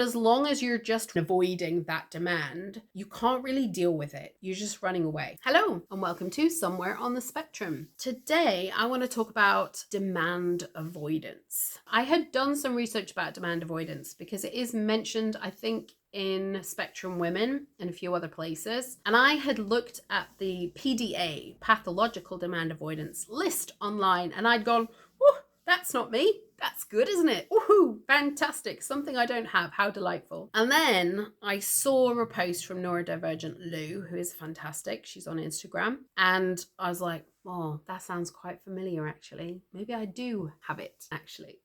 As long as you're just avoiding that demand, you can't really deal with it. You're just running away. Hello, and welcome to Somewhere on the Spectrum. Today, I want to talk about demand avoidance. I had done some research about demand avoidance because it is mentioned, I think, in Spectrum Women and a few other places. And I had looked at the PDA, pathological demand avoidance list online, and I'd gone, whew, that's not me. That's good, isn't it? Woohoo! Fantastic. Something I don't have. How delightful. And then I saw a post from Neurodivergent Lou, who is fantastic. She's on Instagram. And I was like, oh, that sounds quite familiar, actually. Maybe I do have it, actually.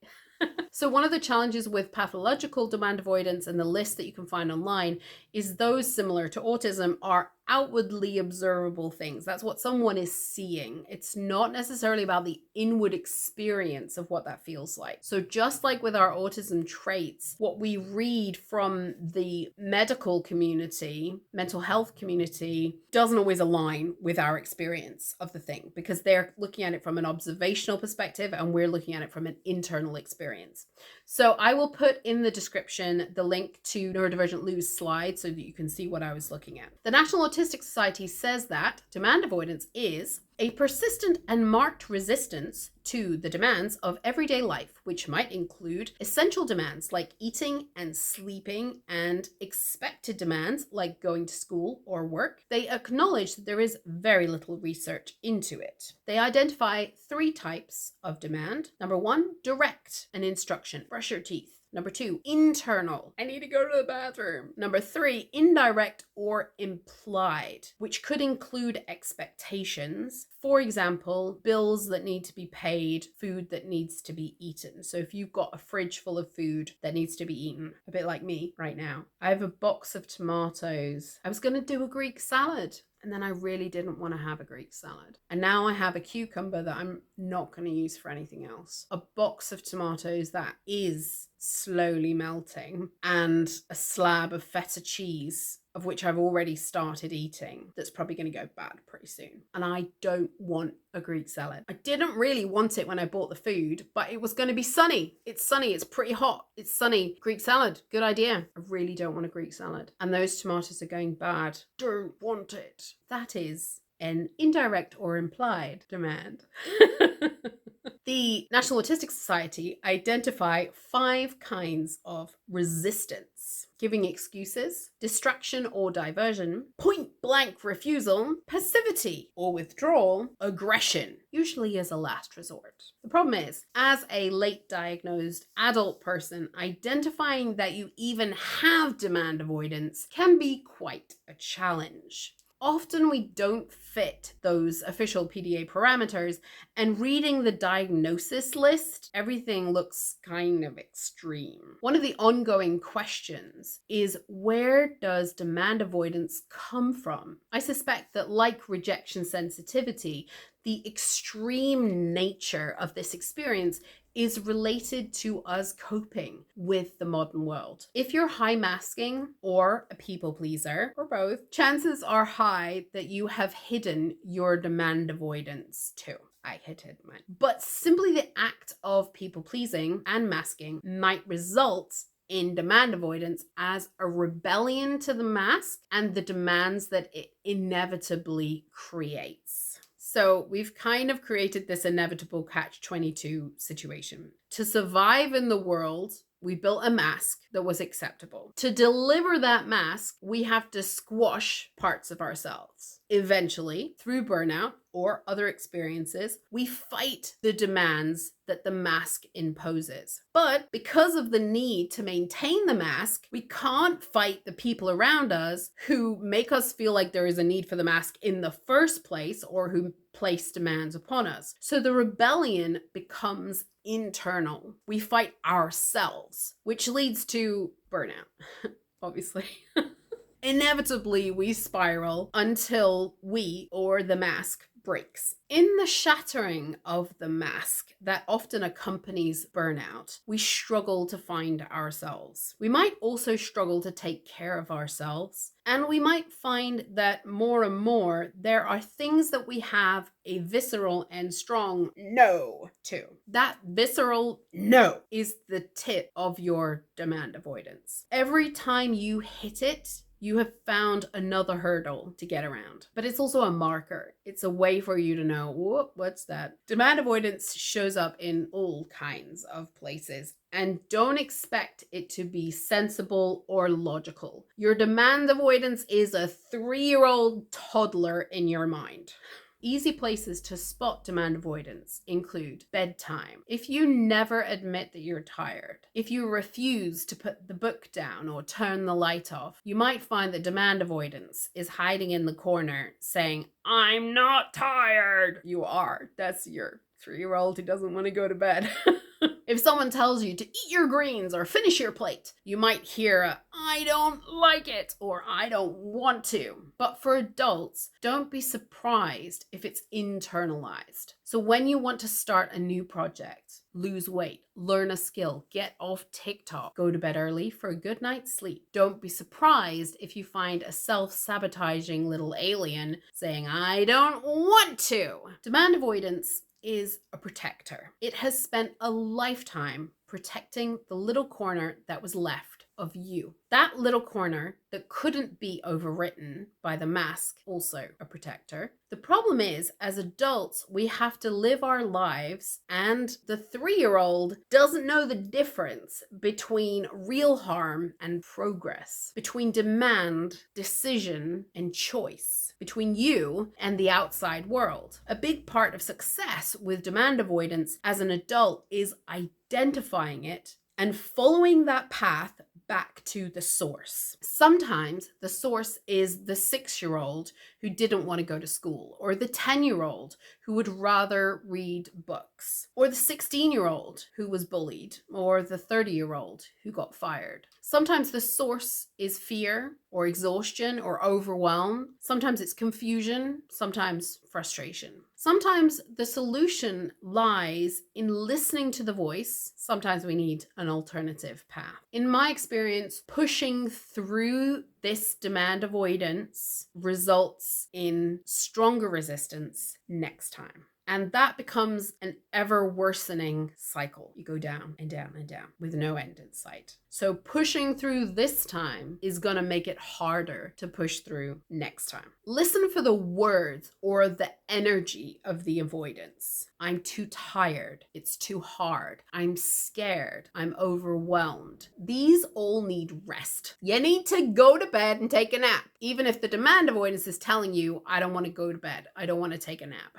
So one of the challenges with pathological demand avoidance and the list that you can find online is those similar to autism are outwardly observable things. That's what someone is seeing. It's not necessarily about the inward experience of what that feels like. So just like with our autism traits, what we read from the medical community, mental health community, doesn't always align with our experience of the thing because they're looking at it from an observational perspective and we're looking at it from an internal experience. So I will put in the description the link to Neurodivergent Lou's slide so that you can see what I was looking at. The National Autistic Society says that demand avoidance is a persistent and marked resistance to the demands of everyday life, which might include essential demands like eating and sleeping and expected demands like going to school or work. They acknowledge that there is very little research into it. They identify 3 types of demand. Number 1, direct and instruction. Brush your teeth. Number 2, internal. I need to go to the bathroom. Number 3, indirect or implied, which could include expectations. For example, bills that need to be paid, food that needs to be eaten. So if you've got a fridge full of food that needs to be eaten, a bit like me right now. I have a box of tomatoes. I was going to do a Greek salad. And then I really didn't want to have a Greek salad. And now I have a cucumber that I'm not going to use for anything else. A box of tomatoes that is slowly melting and a slab of feta cheese, of which I've already started eating, that's probably going to go bad pretty soon. And I don't want a Greek salad. I didn't really want it when I bought the food, but it was going to be sunny. It's sunny. It's pretty hot. It's sunny. Greek salad. Good idea. I really don't want a Greek salad. And those tomatoes are going bad. Don't want it. That is an indirect or implied demand. The National Autistic Society identify 5 kinds of resistance: giving excuses, distraction or diversion, point-blank refusal, passivity or withdrawal, aggression, usually as a last resort. The problem is, as a late diagnosed adult person, identifying that you even have demand avoidance can be quite a challenge. Often we don't fit those official PDA parameters, and reading the diagnosis list, everything looks kind of extreme. One of the ongoing questions is, where does demand avoidance come from? I suspect that, like rejection sensitivity, the extreme nature of this experience is related to us coping with the modern world. If you're high masking or a people pleaser, or both, chances are high that you have hidden your demand avoidance too. I had hidden mine. But simply the act of people pleasing and masking might result in demand avoidance as a rebellion to the mask and the demands that it inevitably creates. So we've kind of created this inevitable catch-22 situation. To survive in the world, we built a mask that was acceptable. To deliver that mask, we have to squash parts of ourselves. Eventually, through burnout or other experiences, we fight the demands that the mask imposes. But because of the need to maintain the mask, we can't fight the people around us who make us feel like there is a need for the mask in the first place, or who place demands upon us. So the rebellion becomes internal. We fight ourselves, which leads to burnout, obviously. Inevitably, we spiral until we, or the mask, breaks. In the shattering of the mask that often accompanies burnout, we struggle to find ourselves. We might also struggle to take care of ourselves, and we might find that more and more there are things that we have a visceral and strong no to. That visceral no is the tip of your demand avoidance. Every time you hit it, you have found another hurdle to get around. But it's also a marker. It's a way for you to know, what's that? Demand avoidance shows up in all kinds of places. And don't expect it to be sensible or logical. Your demand avoidance is a 3-year-old toddler in your mind. Easy places to spot demand avoidance include bedtime. If you never admit that you're tired, if you refuse to put the book down or turn the light off, you might find that demand avoidance is hiding in the corner saying, "I'm not tired." You are. That's your 3-year-old who doesn't want to go to bed. If someone tells you to eat your greens or finish your plate, you might hear a, "I don't like it," or "I don't want to." But for adults, don't be surprised if it's internalized. So when you want to start a new project, lose weight, learn a skill, get off TikTok, go to bed early for a good night's sleep, don't be surprised if you find a self-sabotaging little alien saying, "I don't want to." Demand avoidance is a protector. It has spent a lifetime protecting the little corner that was left of you. That little corner that couldn't be overwritten by the mask, also a protector. The problem is, as adults, we have to live our lives, and the 3-year-old doesn't know the difference between real harm and progress, between demand, decision, and choice, between you and the outside world. A big part of success with demand avoidance as an adult is identifying it and following that path back to the source. Sometimes the source is the 6-year-old who didn't want to go to school, or the 10-year-old who would rather read books, or the 16-year-old who was bullied, or the 30-year-old who got fired. Sometimes the source is fear or exhaustion or overwhelm. Sometimes it's confusion, sometimes frustration. Sometimes the solution lies in listening to the voice. Sometimes we need an alternative path. In my experience, pushing through this demand avoidance results in stronger resistance next time. And that becomes an ever worsening cycle. You go down and down and down with no end in sight. So pushing through this time is going to make it harder to push through next time. Listen for the words or the energy of the avoidance. I'm too tired. It's too hard. I'm scared. I'm overwhelmed. These all need rest. You need to go to bed and take a nap. Even if the demand avoidance is telling you, "I don't want to go to bed. I don't want to take a nap."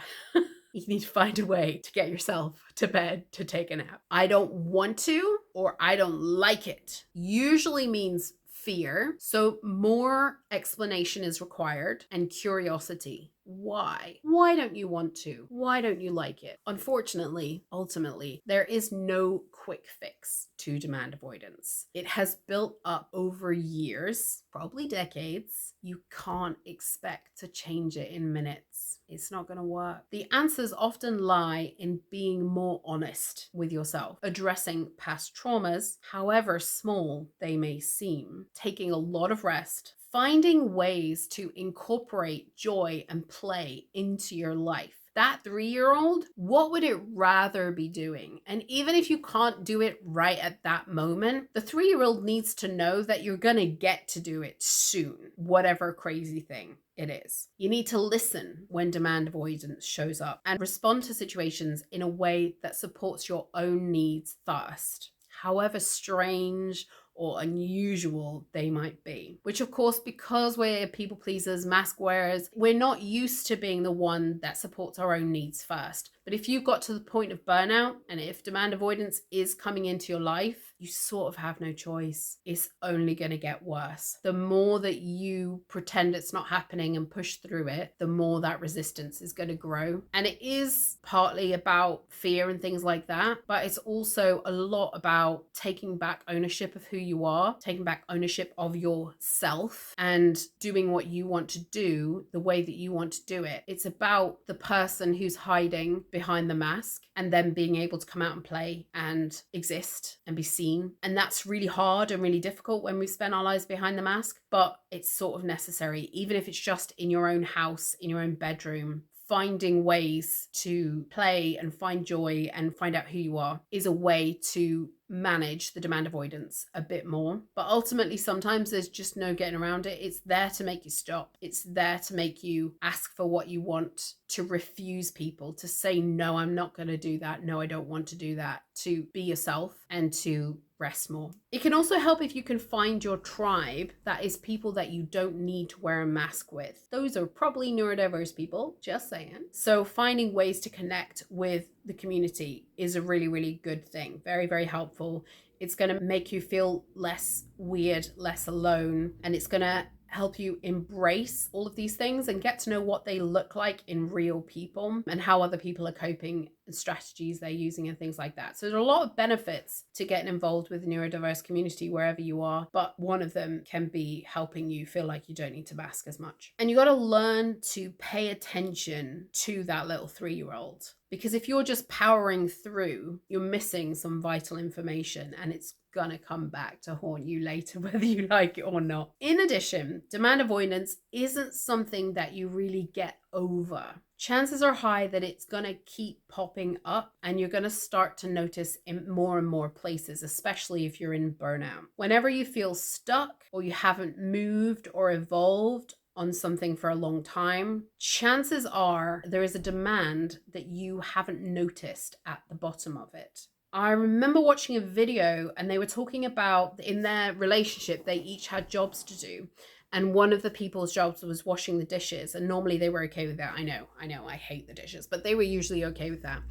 You need to find a way to get yourself to bed to take a nap. "I don't want to," or "I don't like it," usually means fear. So more explanation is required and curiosity. Why? Why don't you want to? Why don't you like it? Unfortunately, ultimately, there is no quick fix to demand avoidance. It has built up over years, probably decades. You can't expect to change it in minutes. It's not going to work. The answers often lie in being more honest with yourself, addressing past traumas, however small they may seem, taking a lot of rest, finding ways to incorporate joy and play into your life. That 3-year-old, what would it rather be doing? And even if you can't do it right at that moment, the 3-year-old needs to know that you're going to get to do it soon, whatever crazy thing it is. You need to listen when demand avoidance shows up and respond to situations in a way that supports your own needs first, however strange or unusual they might be. Which of course, because we're people pleasers, mask wearers, we're not used to being the one that supports our own needs first. But if you got to the point of burnout, and if demand avoidance is coming into your life, you sort of have no choice. It's only going to get worse. The more that you pretend it's not happening and push through it, the more that resistance is going to grow. And it is partly about fear and things like that, but it's also a lot about taking back ownership of who you are, taking back ownership of yourself, and doing what you want to do the way that you want to do it. It's about the person who's hiding behind the mask and then being able to come out and play and exist and be seen. And that's really hard and really difficult when we spend our lives behind the mask, but it's sort of necessary, even if it's just in your own house, in your own bedroom. Finding ways to play and find joy and find out who you are is a way to manage the demand avoidance a bit more. But ultimately, sometimes there's just no getting around it. It's there to make you stop. It's there to make you ask for what you want, to refuse people, to say, no, I'm not going to do that. No, I don't want to do that. To be yourself and to rest more. It can also help if you can find your tribe that is people that you don't need to wear a mask with. Those are probably neurodiverse people, just saying. So finding ways to connect with the community is a really, really good thing. Very, very helpful. It's going to make you feel less weird, less alone, and it's going to help you embrace all of these things and get to know what they look like in real people and how other people are coping and strategies they're using and things like that. So there's a lot of benefits to getting involved with the neurodiverse community wherever you are, but one of them can be helping you feel like you don't need to mask as much. And you got to learn to pay attention to that little 3-year-old. Because if you're just powering through, you're missing some vital information and it's gonna come back to haunt you later, whether you like it or not. In addition, demand avoidance isn't something that you really get over. Chances are high that it's gonna keep popping up and you're gonna start to notice in more and more places, especially if you're in burnout. Whenever you feel stuck or you haven't moved or evolved on something for a long time, chances are there is a demand that you haven't noticed at the bottom of it. I remember watching a video and they were talking about in their relationship, they each had jobs to do. And one of the people's jobs was washing the dishes. And normally they were okay with that. I know, I hate the dishes, but they were usually okay with that.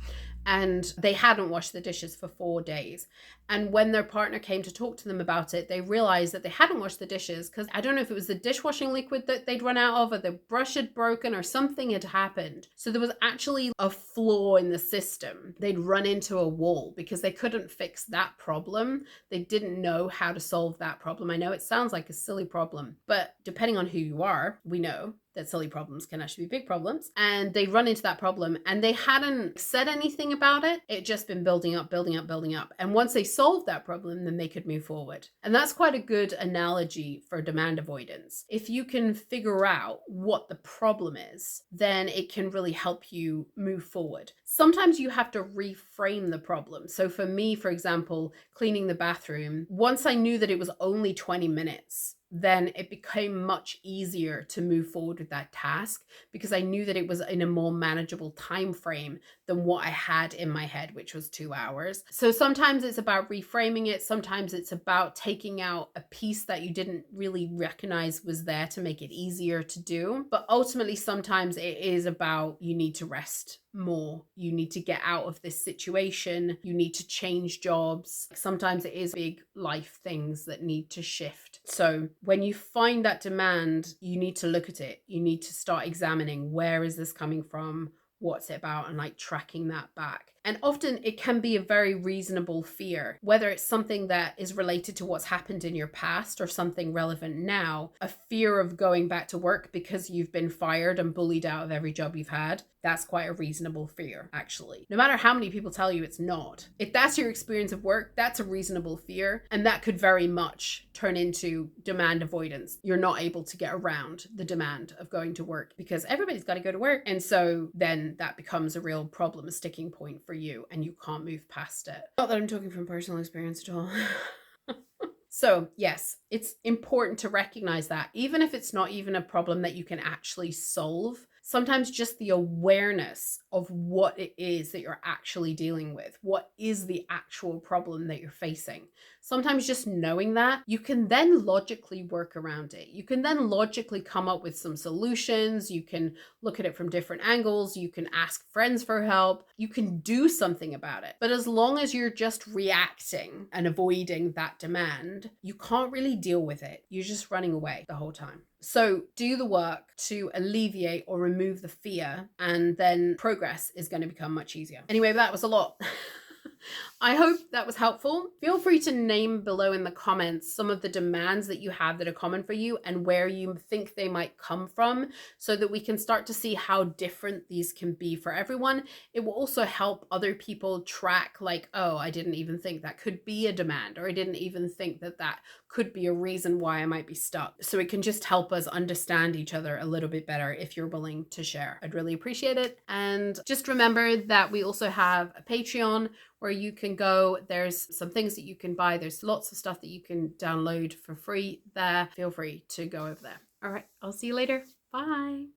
And they hadn't washed the dishes for 4 days. And when their partner came to talk to them about it, they realized that they hadn't washed the dishes because I don't know if it was the dishwashing liquid that they'd run out of or the brush had broken or something had happened. So there was actually a flaw in the system. They'd run into a wall because they couldn't fix that problem. They didn't know how to solve that problem. I know it sounds like a silly problem, but depending on who you are, we know that silly problems can actually be big problems. And they run into that problem and they hadn't said anything about it. It just been building up. And once they solved that problem, then they could move forward. And that's quite a good analogy for demand avoidance. If you can figure out what the problem is, then it can really help you move forward. Sometimes you have to reframe the problem. So for me, for example, cleaning the bathroom, once I knew that it was only 20 minutes, then it became much easier to move forward with that task because I knew that it was in a more manageable time frame than what I had in my head, which was 2 hours. So sometimes it's about reframing it. Sometimes it's about taking out a piece that you didn't really recognize was there to make it easier to do. But ultimately, sometimes it is about you need to rest more. You need to get out of this situation. You need to change jobs. Sometimes it is big life things that need to shift. So when you find that demand, you need to look at it. You need to start examining, where is this coming from? What's it about? And like tracking that back. And often it can be a very reasonable fear, whether it's something that is related to what's happened in your past or something relevant now, a fear of going back to work because you've been fired and bullied out of every job you've had. That's quite a reasonable fear, actually. No matter how many people tell you it's not. If that's your experience of work, that's a reasonable fear. And that could very much turn into demand avoidance. You're not able to get around the demand of going to work because everybody's got to go to work. And so then that becomes a real problem, a sticking point for you, and you can't move past it. Not that I'm talking from personal experience at all. So yes, it's important to recognize that even if it's not even a problem that you can actually solve, Sometimes just the awareness of what it is that you're actually dealing with, what is the actual problem that you're facing. Sometimes just knowing that, you can then logically work around it. You can then logically come up with some solutions. You can look at it from different angles. You can ask friends for help. You can do something about it. But as long as you're just reacting and avoiding that demand, you can't really deal with it. You're just running away the whole time. So do the work to alleviate or remove the fear, and then progress is going to become much easier. Anyway, that was a lot. I hope that was helpful. Feel free to name below in the comments some of the demands that you have that are common for you and where you think they might come from, so that we can start to see how different these can be for everyone. It will also help other people track, like, oh, I didn't even think that could be a demand, or I didn't even think that that could be a reason why I might be stuck. So it can just help us understand each other a little bit better if you're willing to share. I'd really appreciate it. And just remember that we also have a Patreon where you can go. There's some things that you can buy. There's lots of stuff that you can download for free there. Feel free to go over there. All right, I'll see you later. Bye.